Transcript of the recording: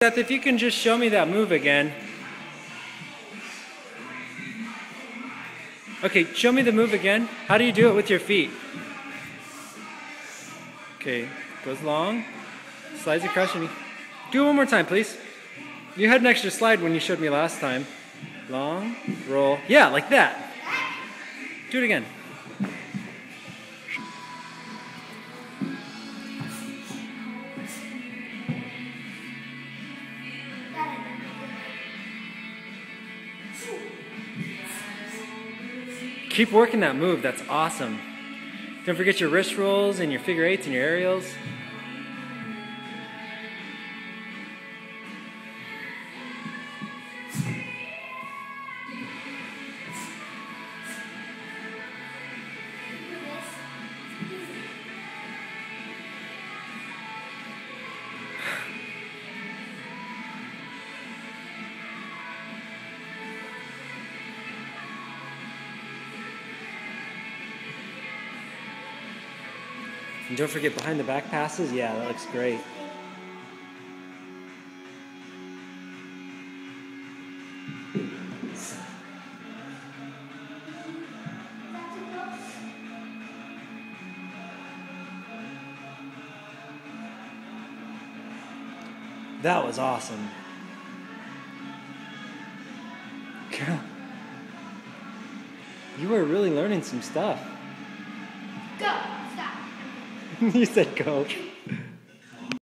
Seth, if you can just show me that move again. Okay, show me the move again. How do you do it with your feet? Okay, goes long, slides across your knee. Do it one more time, please. You had an extra slide when you showed me last time. Long, roll. Yeah, like that. Do it again. Keep working that move. That's awesome. Don't forget your wrist rolls and your figure eights and your aerials. And don't forget behind the back passes. Yeah, that looks great. That was awesome. Girl, you were really learning some stuff. Go. Stop. You said go.